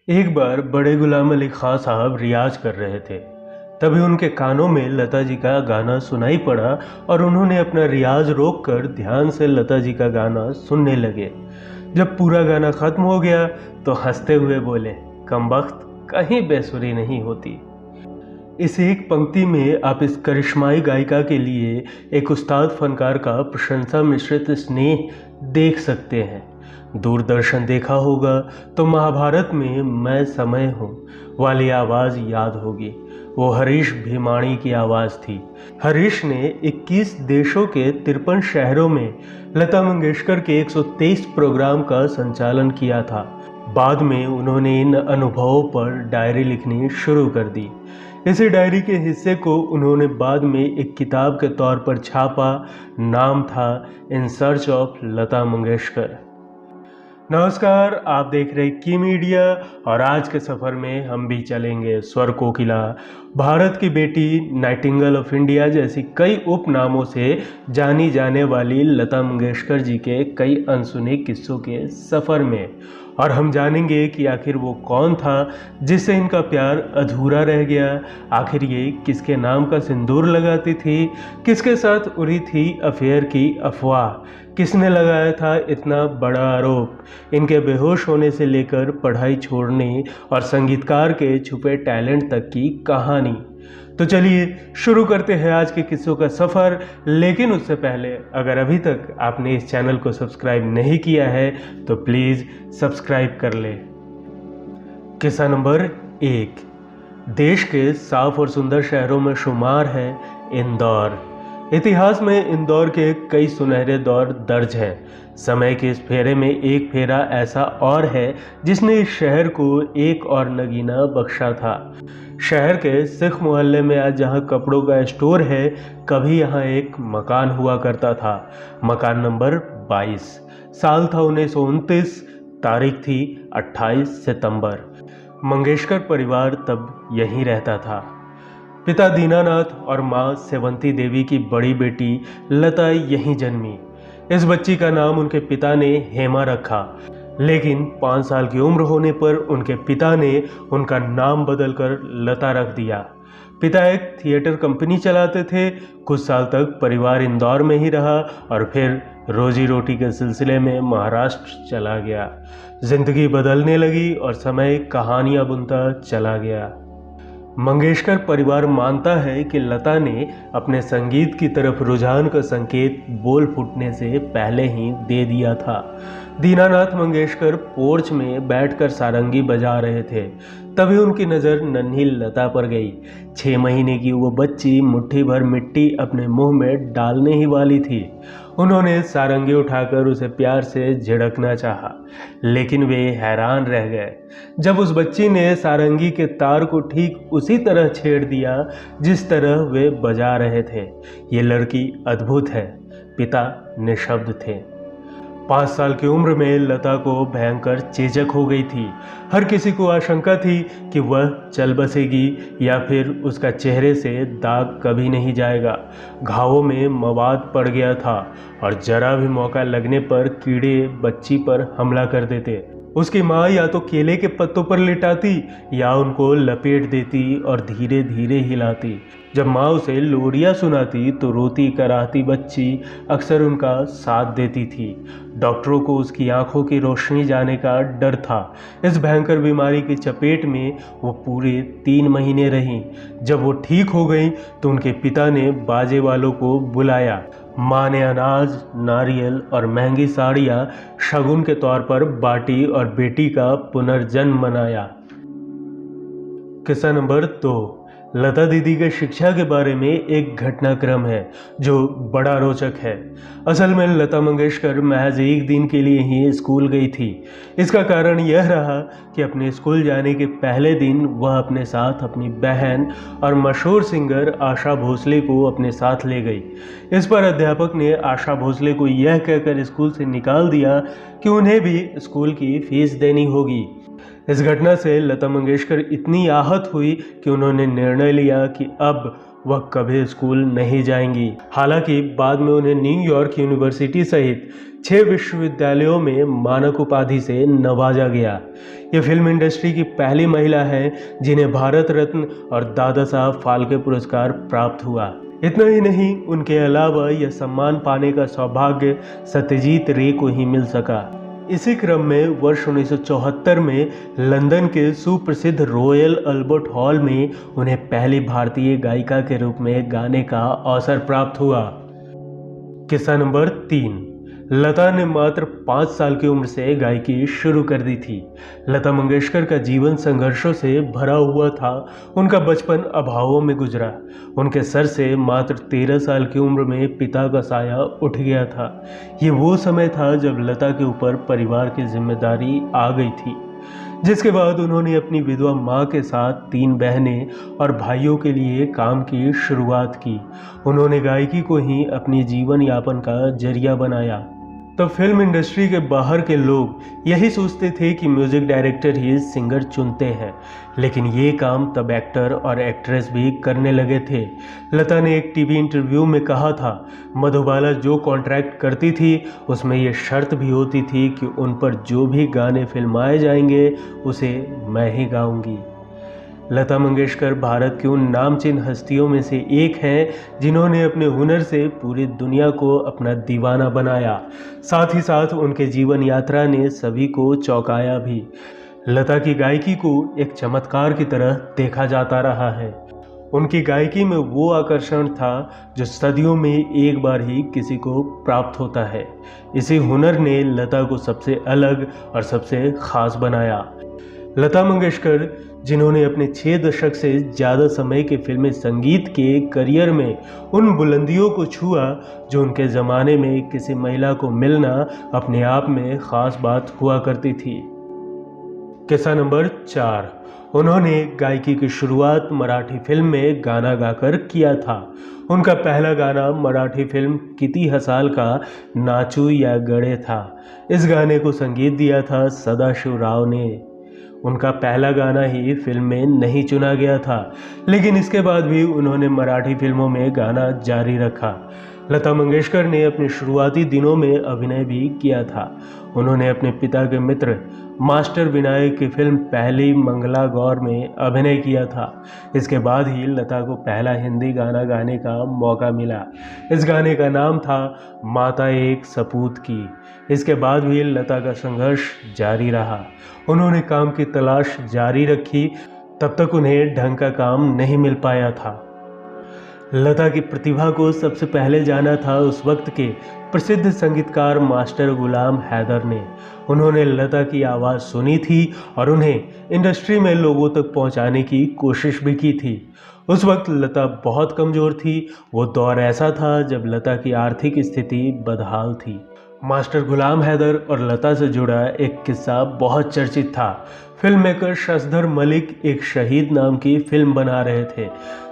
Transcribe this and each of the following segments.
एक बार बड़े गुलाम अली खां साहब रियाज कर रहे थे। तभी उनके कानों में लता जी का गाना सुनाई पड़ा और उन्होंने अपना रियाज रोककर ध्यान से लता जी का गाना सुनने लगे। जब पूरा गाना खत्म हो गया तो हंसते हुए बोले, कमबख्त, कहीं बेसुरी नहीं होती। इस एक पंक्ति में आप इस करिश्माई गायिका के लिए एक उस्ताद फनकार का प्रशंसा मिश्रित स्नेह देख सकते हैं। दूरदर्शन देखा होगा तो महाभारत में मैं समय हूँ वाली आवाज़ याद होगी। वो हरीश भीमाणी की आवाज़ थी। हरीश ने 21 देशों के 53 शहरों में लता मंगेशकर के 123 प्रोग्राम का संचालन किया था। बाद में उन्होंने इन अनुभवों पर डायरी लिखनी शुरू कर दी। इसी डायरी के हिस्से को उन्होंने बाद में एक किताब के तौर पर छापा। नाम था in search of Lata Mangeshkar. नमस्कार, आप देख रहे की मीडिया और आज के सफ़र में हम भी चलेंगे स्वर कोकिला, भारत की बेटी, नाइटिंगेल ऑफ इंडिया जैसी कई उपनामों से जानी जाने वाली लता मंगेशकर जी के कई अनसुने किस्सों के सफ़र में। और हम जानेंगे कि आखिर वो कौन था जिससे इनका प्यार अधूरा रह गया। आखिर ये किसके नाम का सिंदूर लगाती थी, किसके साथ उड़ी थी अफेयर की अफवाह, किसने लगाया था इतना बड़ा आरोप। इनके बेहोश होने से लेकर पढ़ाई छोड़ने और संगीतकार के छुपे टैलेंट तक की कहानी। तो चलिए शुरू करते हैं आज के किस्सों का सफ़र। लेकिन उससे पहले अगर अभी तक आपने इस चैनल को सब्सक्राइब नहीं किया है तो प्लीज़ सब्सक्राइब कर ले। किस्सा नंबर 1। देश के साफ और सुंदर शहरों में शुमार है इंदौर। इतिहास में इंदौर के कई सुनहरे दौर दर्ज हैं। समय के इस फेरे में एक फेरा ऐसा और है जिसने इस शहर को एक और नगीना बख्शा था। शहर के सिख मोहल्ले में आज जहां कपड़ों का स्टोर है, कभी यहां एक मकान हुआ करता था। मकान नंबर 22। साल था 1929, तारीख थी 28 सितंबर। मंगेशकर परिवार तब यहीं रहता था। पिता दीनानाथ और माँ सेवंती देवी की बड़ी बेटी लता यहीं जन्मी। इस बच्ची का नाम उनके पिता ने हेमा रखा, लेकिन 5 साल की उम्र होने पर उनके पिता ने उनका नाम बदलकर लता रख दिया। पिता एक थिएटर कंपनी चलाते थे। कुछ साल तक परिवार इंदौर में ही रहा और फिर रोजी रोटी के सिलसिले में महाराष्ट्र चला गया। जिंदगी बदलने लगी और समय कहानियां बुनता चला गया। मंगेशकर परिवार मानता है कि लता ने अपने संगीत की तरफ रुझान का संकेत बोल फूटने से पहले ही दे दिया था। दीनानाथ मंगेशकर पोर्च में बैठकर सारंगी बजा रहे थे, तभी उनकी नज़र नन्ही लता पर गई। 6 महीने की वो बच्ची मुट्ठी भर मिट्टी अपने मुंह में डालने ही वाली थी। उन्होंने सारंगी उठाकर उसे प्यार से झिड़कना चाहा, लेकिन वे हैरान रह गए जब उस बच्ची ने सारंगी के तार को ठीक उसी तरह छेड़ दिया जिस तरह वे बजा रहे थे। ये लड़की अद्भुत है, पिता निशब्द थे। 5 साल की उम्र में लता को भयंकर चेचक हो गई थी। हर किसी को आशंका थी कि वह चल बसेगी या फिर उसका चेहरे से दाग कभी नहीं जाएगा। घावों में मवाद पड़ गया था और जरा भी मौका लगने पर कीड़े बच्ची पर हमला कर देते। उसकी माँ या तो केले के पत्तों पर लिटाती या उनको लपेट देती और धीरे धीरे हिलाती। जब माँ उसे लोरियाँ सुनाती तो रोती कराहती बच्ची अक्सर उनका साथ देती थी। डॉक्टरों को उसकी आंखों की रोशनी जाने का डर था। इस भयंकर बीमारी की चपेट में वो पूरे 3 महीने रहीं। जब वो ठीक हो गई तो उनके पिता ने बाजे वालों को बुलाया। माँ ने अनाज, नारियल और महंगी साड़ियाँ शगुन के तौर पर बांटी और बेटी का पुनर्जन्म मनाया। किस्सा नंबर 2। लता दीदी के शिक्षा के बारे में एक घटनाक्रम है जो बड़ा रोचक है। असल में लता मंगेशकर महज एक दिन के लिए ही स्कूल गई थी। इसका कारण यह रहा कि अपने स्कूल जाने के पहले दिन वह अपने साथ अपनी बहन और मशहूर सिंगर आशा भोसले को अपने साथ ले गई। इस पर अध्यापक ने आशा भोसले को यह कहकर स्कूल से निकाल दिया कि उन्हें भी स्कूल की फीस देनी होगी। इस घटना से लता मंगेशकर इतनी आहत हुई कि उन्होंने निर्णय लिया कि अब वह कभी स्कूल नहीं जाएंगी। हालांकि बाद में उन्हें न्यूयॉर्क यूनिवर्सिटी सहित 6 विश्वविद्यालयों में मानक उपाधि से नवाजा गया। ये फिल्म इंडस्ट्री की पहली महिला है जिन्हें भारत रत्न और दादा साहब फाल्के पुरस्कार प्राप्त हुआ। इतना ही नहीं, उनके अलावा यह सम्मान पाने का सौभाग्य सत्यजीत रे को ही मिल सका। इसी क्रम में वर्ष 1974 में लंदन के सुप्रसिद्ध रॉयल अल्बर्ट हॉल में उन्हें पहली भारतीय गायिका के रूप में गाने का अवसर प्राप्त हुआ। किस्सा नंबर 3। लता ने मात्र 5 साल की उम्र से गायकी शुरू कर दी थी। लता मंगेशकर का जीवन संघर्षों से भरा हुआ था। उनका बचपन अभावों में गुजरा। उनके सर से मात्र 13 साल की उम्र में पिता का साया उठ गया था। ये वो समय था जब लता के ऊपर परिवार की जिम्मेदारी आ गई थी, जिसके बाद उन्होंने अपनी विधवा माँ के साथ 3 बहनें और भाइयों के लिए काम की शुरुआत की। उन्होंने गायकी को ही अपनी जीवन यापन का जरिया बनाया। तब फिल्म इंडस्ट्री के बाहर के लोग यही सोचते थे कि म्यूजिक डायरेक्टर ही सिंगर चुनते हैं, लेकिन ये काम तब एक्टर और एक्ट्रेस भी करने लगे थे। लता ने एक टीवी इंटरव्यू में कहा था, मधुबाला जो कॉन्ट्रैक्ट करती थी उसमें ये शर्त भी होती थी कि उन पर जो भी गाने फिल्माए जाएंगे उसे मैं ही गाऊंगी। लता मंगेशकर भारत की उन नामचीन हस्तियों में से एक हैं जिन्होंने अपने हुनर से पूरी दुनिया को अपना दीवाना बनाया। साथ ही साथ उनके जीवन यात्रा ने सभी को चौंकाया भी। लता की गायकी को एक चमत्कार की तरह देखा जाता रहा है। उनकी गायकी में वो आकर्षण था जो सदियों में एक बार ही किसी को प्राप्त होता है। इसी हुनर ने लता को सबसे अलग और सबसे खास बनाया। लता मंगेशकर, जिन्होंने अपने 6 दशक से ज़्यादा समय के फिल्मी संगीत के करियर में उन बुलंदियों को छुआ जो उनके ज़माने में किसी महिला को मिलना अपने आप में ख़ास बात हुआ करती थी। किस्सा नंबर 4। उन्होंने गायकी की शुरुआत मराठी फिल्म में गाना गाकर किया था। उनका पहला गाना मराठी फिल्म किती हसाल का नाचू या गड़े था। इस गाने को संगीत दिया था सदाशिव राव ने। उनका पहला गाना ही फिल्म में नहीं चुना गया था, लेकिन इसके बाद भी उन्होंने मराठी फिल्मों में गाना जारी रखा। लता मंगेशकर ने अपने शुरुआती दिनों में अभिनय भी किया था। उन्होंने अपने पिता के मित्र मास्टर विनायक की फिल्म पहली मंगला गौर में अभिनय किया था। इसके बाद ही लता को पहला हिंदी गाना गाने का मौका मिला। इस गाने का नाम था माता एक सपूत की। इसके बाद भी लता का संघर्ष जारी रहा। उन्होंने काम की तलाश जारी रखी, तब तक उन्हें ढंग का काम नहीं मिल पाया था। लता की प्रतिभा को सबसे पहले जाना था उस वक्त के प्रसिद्ध संगीतकार मास्टर गुलाम हैदर ने। उन्होंने लता की आवाज़ सुनी थी और उन्हें इंडस्ट्री में लोगों तक पहुंचाने की कोशिश भी की थी। उस वक्त लता बहुत कमज़ोर थी। वो दौर ऐसा था जब लता की आर्थिक स्थिति बदहाल थी। मास्टर गुलाम हैदर और लता से जुड़ा एक किस्सा बहुत चर्चित था। फिल्म मेकर शशधर मलिक एक शहीद नाम की फिल्म बना रहे थे,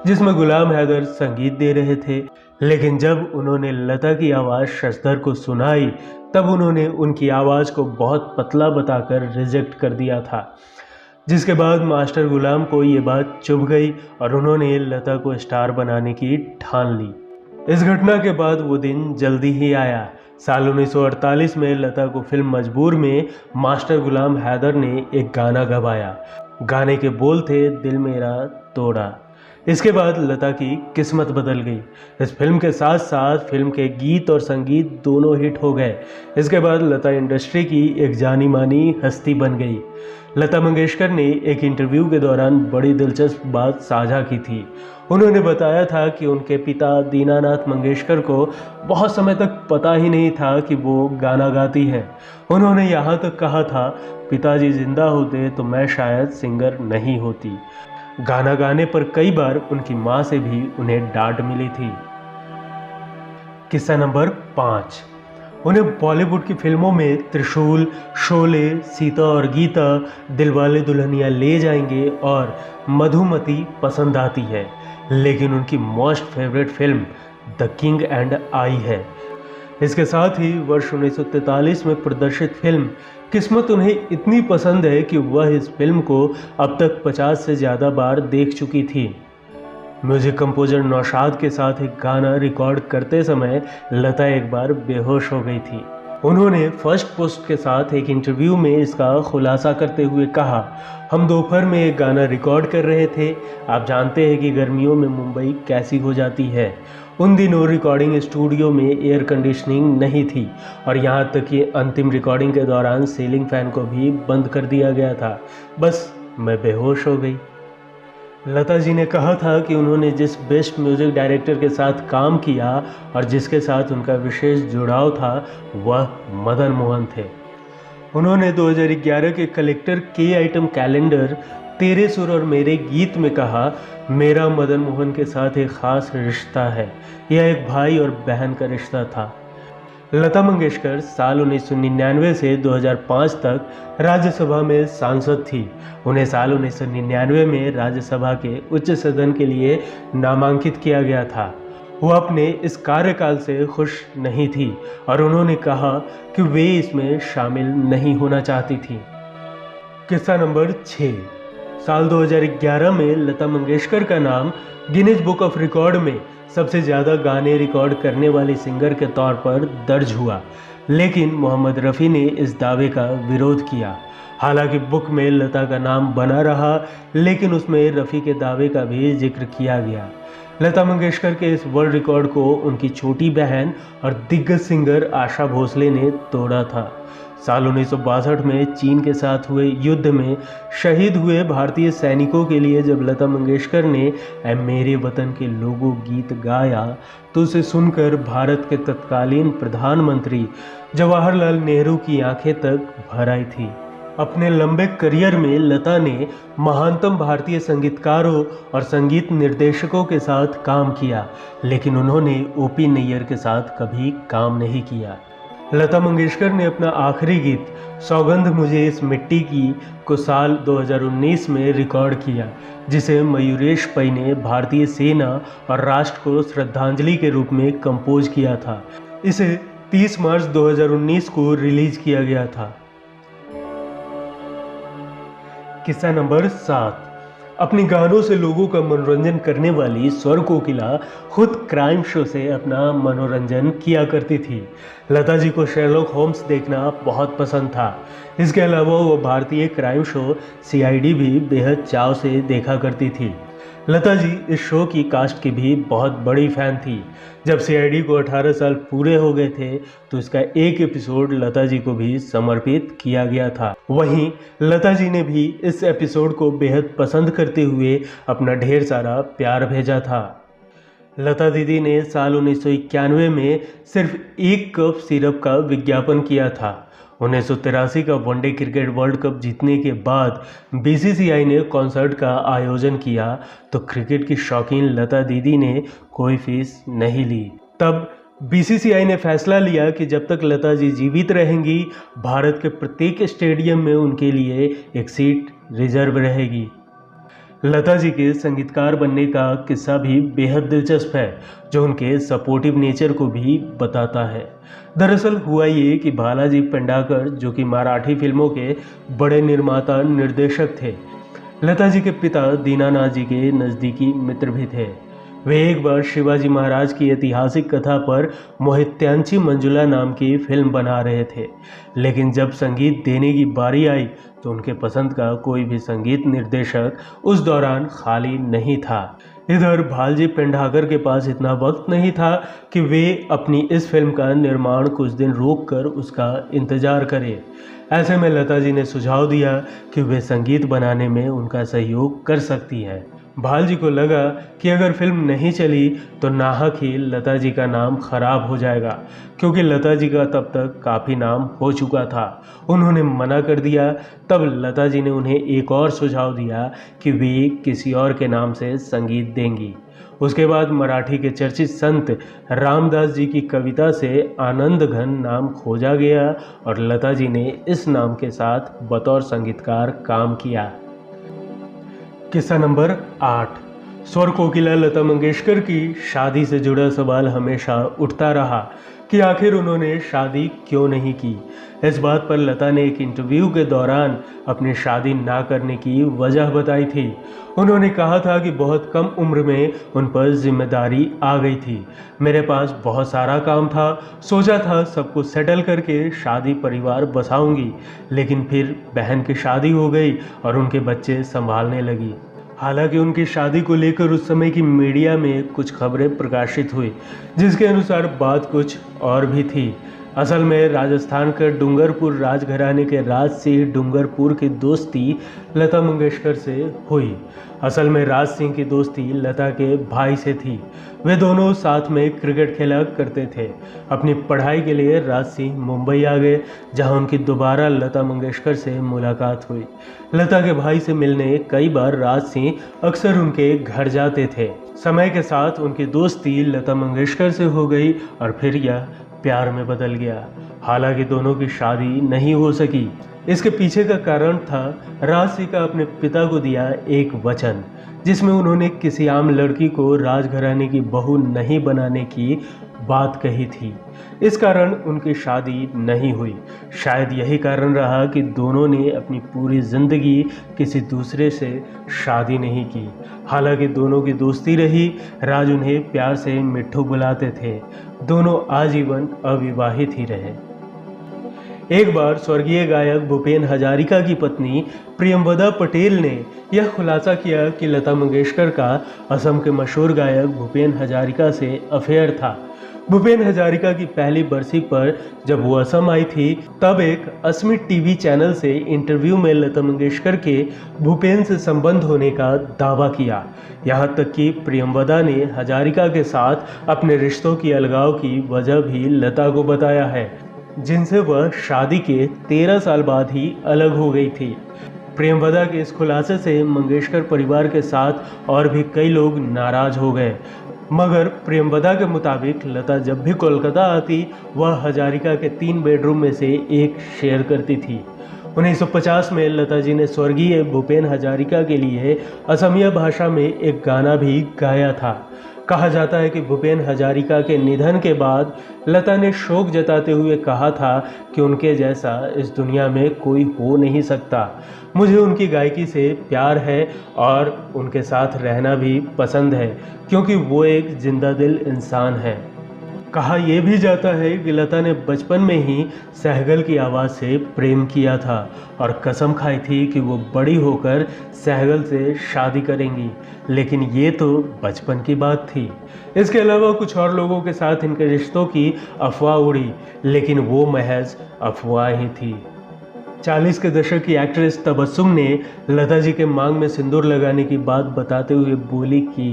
जिसमें गुलाम हैदर संगीत दे रहे थे। लेकिन जब उन्होंने लता की आवाज़ शशधर को सुनाई, तब उन्होंने उनकी आवाज़ को बहुत पतला बताकर रिजेक्ट कर दिया था। जिसके बाद मास्टर गुलाम को ये बात चुभ गई और उन्होंने लता को स्टार बनाने की ठान ली। इस घटना के बाद वो दिन जल्दी ही आया। साल 1948 में लता को फिल्म मजबूर में मास्टर गुलाम हैदर ने एक गाना गवाया। गाने के बोल थे दिल मेरा तोड़ा। इसके बाद लता की किस्मत बदल गई। इस फिल्म के साथ साथ फिल्म के गीत और संगीत दोनों हिट हो गए। इसके बाद लता इंडस्ट्री की एक जानी मानी हस्ती बन गई। लता मंगेशकर ने एक इंटरव्यू के दौरान बड़ी दिलचस्प बात साझा की थी। उन्होंने बताया था कि उनके पिता दीनानाथ मंगेशकर को बहुत समय तक पता ही नहीं था कि वो गाना गाती हैं। उन्होंने यहाँ तक कहा था, पिताजी जिंदा होते तो मैं शायद सिंगर नहीं होती। गाना गाने पर कई बार उनकी माँ से भी उन्हें डांट मिली थी। किस्सा नंबर 5। उन्हें बॉलीवुड की फिल्मों में त्रिशूल, शोले, सीता और गीता, दिलवाले दुल्हनिया ले जाएंगे और मधुमती पसंद आती है, लेकिन उनकी most favourite film the king and I है। इसके साथ ही वर्ष 1943 में प्रदर्शित फिल्म किस्मत उन्हें इतनी पसंद है कि वह इस फिल्म को अब तक 50 से ज़्यादा बार देख चुकी थी। म्यूजिक कंपोजर नौशाद के साथ एक गाना रिकॉर्ड करते समय लता एक बार बेहोश हो गई थी। उन्होंने फर्स्ट पोस्ट के साथ एक इंटरव्यू में इसका खुलासा करते हुए कहा, हम दोपहर में एक गाना रिकॉर्ड कर रहे थे। आप जानते हैं कि गर्मियों में मुंबई कैसी हो जाती है। उन दिनों रिकॉर्डिंग स्टूडियो में एयर कंडीशनिंग नहीं थी और यहाँ तक कि अंतिम रिकॉर्डिंग के दौरान सीलिंग फैन को भी बंद कर दिया गया था। बस मैं बेहोश हो गई। लता जी ने कहा था कि उन्होंने जिस बेस्ट म्यूज़िक डायरेक्टर के साथ काम किया और जिसके साथ उनका विशेष जुड़ाव था वह मदन मोहन थे। उन्होंने 2011 के कलेक्टर के आइटम कैलेंडर तेरे सुर और मेरे गीत में कहा, मेरा मदन मोहन के साथ एक ख़ास रिश्ता है। यह एक भाई और बहन का रिश्ता था। लता मंगेशकर साल 1999 से 2005 तक राज्यसभा में सांसद थी। उन्हें साल 1999 में राज्यसभा के उच्च सदन के लिए नामांकित किया गया था। वो अपने इस कार्यकाल से खुश नहीं थी और उन्होंने कहा कि वे इसमें शामिल नहीं होना चाहती थी। किस्सा नंबर 6। साल 2011 में लता मंगेशकर का नाम गिनीज बुक ऑफ रिकॉर्ड में सबसे ज़्यादा गाने रिकॉर्ड करने वाली सिंगर के तौर पर दर्ज हुआ, लेकिन मोहम्मद रफ़ी ने इस दावे का विरोध किया। हालांकि बुक में लता का नाम बना रहा, लेकिन उसमें रफ़ी के दावे का भी जिक्र किया गया। लता मंगेशकर के इस वर्ल्ड रिकॉर्ड को उनकी छोटी बहन और दिग्गज सिंगर आशा भोसले ने तोड़ा था। साल 1962 में चीन के साथ हुए युद्ध में शहीद हुए भारतीय सैनिकों के लिए जब लता मंगेशकर ने ऐ मेरे वतन के लोगों गीत गाया तो उसे सुनकर भारत के तत्कालीन प्रधानमंत्री जवाहरलाल नेहरू की आंखें तक भर आई थी। अपने लंबे करियर में लता ने महानतम भारतीय संगीतकारों और संगीत निर्देशकों के साथ काम किया, लेकिन उन्होंने ओपी नैयर के साथ कभी काम नहीं किया। लता मंगेशकर ने अपना आखिरी गीत सौगंध मुझे इस मिट्टी की को साल 2019 में रिकॉर्ड किया, जिसे मयूरेश पै ने भारतीय सेना और राष्ट्र को श्रद्धांजलि के रूप में कंपोज किया था। इसे 30 मार्च 2019 को रिलीज किया गया था। किस्सा नंबर 7। अपने गानों से लोगों का मनोरंजन करने वाली स्वर कोकिला खुद क्राइम शो से अपना मनोरंजन किया करती थी। लता जी को शेरलॉक होम्स देखना बहुत पसंद था। इसके अलावा वो भारतीय क्राइम शो CID भी बेहद चाव से देखा करती थी। लता जी इस शो की कास्ट की भी बहुत बड़ी फ़ैन थी। जब CID को 18 साल पूरे हो गए थे तो इसका एक एपिसोड लता जी को भी समर्पित किया गया था। वहीं लता जी ने भी इस एपिसोड को बेहद पसंद करते हुए अपना ढेर सारा प्यार भेजा था। लता दीदी ने साल 1991 में सिर्फ 1 कप सिरप का विज्ञापन किया था। 1983 का वनडे क्रिकेट वर्ल्ड कप जीतने के बाद BCCI ने कॉन्सर्ट का आयोजन किया तो क्रिकेट की शौकीन लता दीदी ने कोई फीस नहीं ली। तब BCCI ने फैसला लिया कि जब तक लता जी जीवित रहेंगी, भारत के प्रत्येक स्टेडियम में उनके लिए एक सीट रिजर्व रहेगी। लता जी के संगीतकार बनने का किस्सा भी बेहद दिलचस्प है, जो उनके सपोर्टिव नेचर को भी बताता है। दरअसल हुआ ये कि बालाजी पेंडारकर, जो कि मराठी फिल्मों के बड़े निर्माता निर्देशक थे, लता जी के पिता दीनानाथ जी के नज़दीकी मित्र भी थे। वे एक बार शिवाजी महाराज की ऐतिहासिक कथा पर मोहित्यांची मंजुला नाम की फिल्म बना रहे थे, लेकिन जब संगीत देने की बारी आई तो उनके पसंद का कोई भी संगीत निर्देशक उस दौरान खाली नहीं था। इधर भालजी पेंढारकर के पास इतना वक्त नहीं था कि वे अपनी इस फिल्म का निर्माण कुछ दिन रोककर उसका इंतजार करें। ऐसे में लता जी ने सुझाव दिया कि वे संगीत बनाने में उनका सहयोग कर सकती हैं। भाल जी को लगा कि अगर फिल्म नहीं चली तो नाहक ही लता जी का नाम खराब हो जाएगा, क्योंकि लता जी का तब तक काफ़ी नाम हो चुका था। उन्होंने मना कर दिया। तब लता जी ने उन्हें एक और सुझाव दिया कि वे किसी और के नाम से संगीत देंगी। उसके बाद मराठी के चर्चित संत रामदास जी की कविता से आनंद घन नाम खोजा गया और लता जी ने इस नाम के साथ बतौर संगीतकार काम किया। किस्सा नंबर 8। स्वर कोकिला लता मंगेशकर की शादी से जुड़ा सवाल हमेशा उठता रहा कि आखिर उन्होंने शादी क्यों नहीं की। इस बात पर लता ने एक इंटरव्यू के दौरान अपनी शादी ना करने की वजह बताई थी। उन्होंने कहा था कि बहुत कम उम्र में उन पर जिम्मेदारी आ गई थी। मेरे पास बहुत सारा काम था, सोचा था सब कुछ सेटल करके शादी परिवार बसाऊंगी, लेकिन फिर बहन की शादी हो गई और उनके बच्चे संभालने लगी। हालांकि उनकी शादी को लेकर उस समय की मीडिया में कुछ खबरें प्रकाशित हुई, जिसके अनुसार बात कुछ और भी थी। असल में राजस्थान के डूंगरपुर राजघराने के राज सिंह डूंगरपुर की दोस्ती लता मंगेशकर से हुई। असल में राज सिंह की दोस्ती लता के भाई से थी। वे दोनों साथ में क्रिकेट खेला करते थे। अपनी पढ़ाई के लिए राज सिंह मुंबई आ गए, जहां उनकी दोबारा लता मंगेशकर से मुलाकात हुई। लता के भाई से मिलने कई बार राज सिंह अक्सर उनके घर जाते थे। समय के साथ उनकी दोस्ती लता मंगेशकर से हो गई और फिर यह प्यार में बदल गया। हालांकि दोनों की शादी नहीं हो सकी। इसके पीछे का कारण था राज सिंह का अपने पिता को दिया एक वचन, जिसमें उन्होंने किसी आम लड़की को राजघराने की बहू नहीं बनाने की बात कही थी। इस कारण उनकी शादी नहीं हुई। शायद यही कारण रहा कि दोनों ने अपनी पूरी जिंदगी किसी दूसरे से शादी नहीं की। हालांकि दोनों की दोस्ती रही। राज उन्हें प्यार से मिट्ठू बुलाते थे। दोनों आजीवन अविवाहित ही रहे। एक बार स्वर्गीय गायक भूपेन हजारिका की पत्नी प्रियंवदा पटेल ने यह खुलासा किया कि लता मंगेशकर का असम के मशहूर गायक भूपेन हजारिका से अफेयर था। भूपेन हजारिका की पहली बरसी पर जब वो असम आई थी, तब एक अस्मित टीवी चैनल से इंटरव्यू में लता मंगेशकर के भूपेन से संबंध होने का दावा किया। यहाँ तक कि प्रियंवदा ने हजारिका के साथ अपने रिश्तों की अलगाव की वजह भी लता को बताया है, जिनसे वह शादी के 13 साल बाद ही अलग हो गई थी। प्रियंवदा के इस खुलासे से मंगेशकर परिवार के साथ और भी कई लोग नाराज हो गए। मगर प्रियंवदा के मुताबिक लता जब भी कोलकाता आती, वह हजारिका के 3 बेडरूम में से एक शेयर करती थी। 1950 में लता जी ने स्वर्गीय भूपेन हजारिका के लिए असमिया भाषा में एक गाना भी गाया था। कहा जाता है कि भूपेन हजारिका के निधन के बाद लता ने शोक जताते हुए कहा था कि उनके जैसा इस दुनिया में कोई हो नहीं सकता। मुझे उनकी गायकी से प्यार है और उनके साथ रहना भी पसंद है, क्योंकि वो एक जिंदा दिल इंसान है। कहा यह भी जाता है कि लता ने बचपन में ही सहगल की आवाज़ से प्रेम किया था और कसम खाई थी कि वो बड़ी होकर सहगल से शादी करेंगी, लेकिन ये तो बचपन की बात थी। इसके अलावा कुछ और लोगों के साथ इनके रिश्तों की अफवाह उड़ी, लेकिन वो महज अफवाह ही थी। 40 के दशक की एक्ट्रेस तबस्सुम ने लता जी के मांग में सिंदूर लगाने की बात बताते हुए बोली कि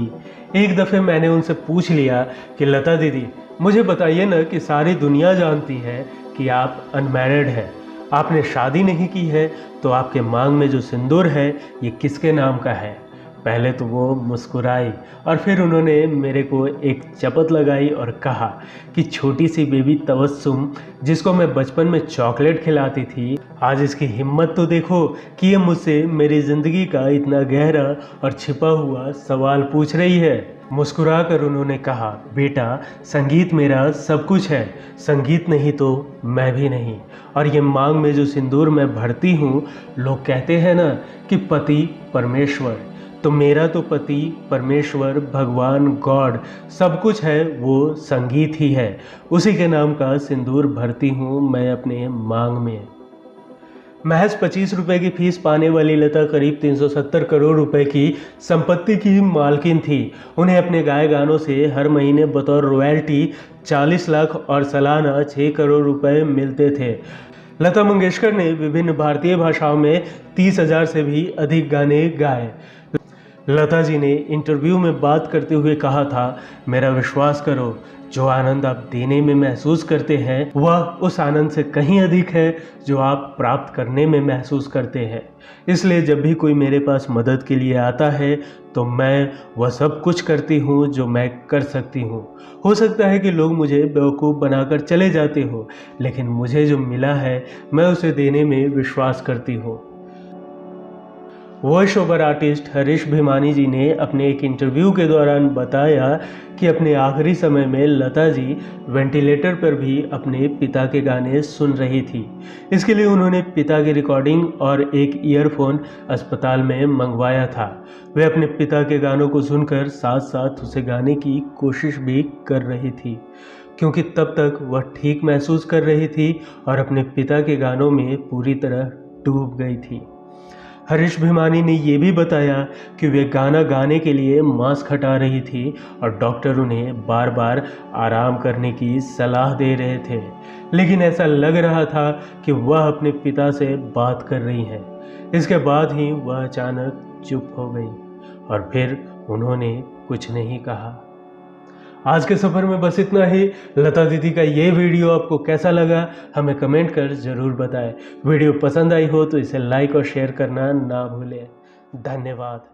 एक दफ़े मैंने उनसे पूछ लिया कि लता दीदी, मुझे बताइए ना कि सारी दुनिया जानती है कि आप अनमैरिड हैं, आपने शादी नहीं की है, तो आपके मांग में जो सिंदूर है ये किसके नाम का है। पहले तो वो मुस्कुराई और फिर उन्होंने मेरे को एक चपत लगाई और कहा कि छोटी सी बेबी तबस्सुम, जिसको मैं बचपन में चॉकलेट खिलाती थी, आज इसकी हिम्मत तो देखो कि ये मुझसे मेरी ज़िंदगी का इतना गहरा और छिपा हुआ सवाल पूछ रही है। मुस्कुरा कर उन्होंने कहा, बेटा संगीत मेरा सब कुछ है, संगीत नहीं तो मैं भी नहीं। और ये मांग में जो सिंदूर मैं भरती हूँ, लोग कहते हैं ना कि पति परमेश्वर, तो मेरा तो पति परमेश्वर भगवान गॉड सब कुछ है, वो संगीत ही है। उसी के नाम का सिंदूर भरती हूँ मैं अपने मांग में। महज 25 रुपए की फीस पाने वाली लता करीब 370 करोड़ रुपए की संपत्ति की मालकिन थी। उन्हें अपने गाए गानों से हर महीने बतौर रॉयल्टी 40 लाख और सालाना 6 करोड़ रुपए मिलते थे। लता मंगेशकर ने विभिन्न भारतीय भाषाओं में 30,000 से भी अधिक गाने गाए। लता जी ने इंटरव्यू में बात करते हुए कहा था, मेरा विश्वास करो, जो आनंद आप देने में महसूस करते हैं वह उस आनंद से कहीं अधिक है जो आप प्राप्त करने में महसूस करते हैं। इसलिए जब भी कोई मेरे पास मदद के लिए आता है तो मैं वह सब कुछ करती हूँ जो मैं कर सकती हूँ। हो सकता है कि लोग मुझे बेवकूफ़ बनाकर चले जाते हो, लेकिन मुझे जो मिला है मैं उसे देने में विश्वास करती हूँ। Voice over artist Harish Bhimani ji ने अपने एक इंटरव्यू के दौरान बताया कि अपने आखिरी समय में लता जी वेंटिलेटर पर भी अपने पिता के गाने सुन रही थी। इसके लिए उन्होंने पिता की रिकॉर्डिंग और एक ईयरफोन अस्पताल में मंगवाया था। वे अपने पिता के गानों को सुनकर साथ साथ उसे गाने की कोशिश भी कर रही थी, क्योंकि तब तक वह ठीक महसूस कर रही थी और अपने पिता के गानों में पूरी तरह डूब गई थी। हरीश भिमानी ने यह भी बताया कि वे गाना गाने के लिए मास्क हटा रही थी और डॉक्टर उन्हें बार बार आराम करने की सलाह दे रहे थे, लेकिन ऐसा लग रहा था कि वह अपने पिता से बात कर रही हैं। इसके बाद ही वह अचानक चुप हो गई और फिर उन्होंने कुछ नहीं कहा। आज के सफ़र में बस इतना ही। लता दीदी का ये वीडियो आपको कैसा लगा हमें कमेंट कर ज़रूर बताएं। वीडियो पसंद आई हो तो इसे लाइक और शेयर करना ना भूलें। धन्यवाद।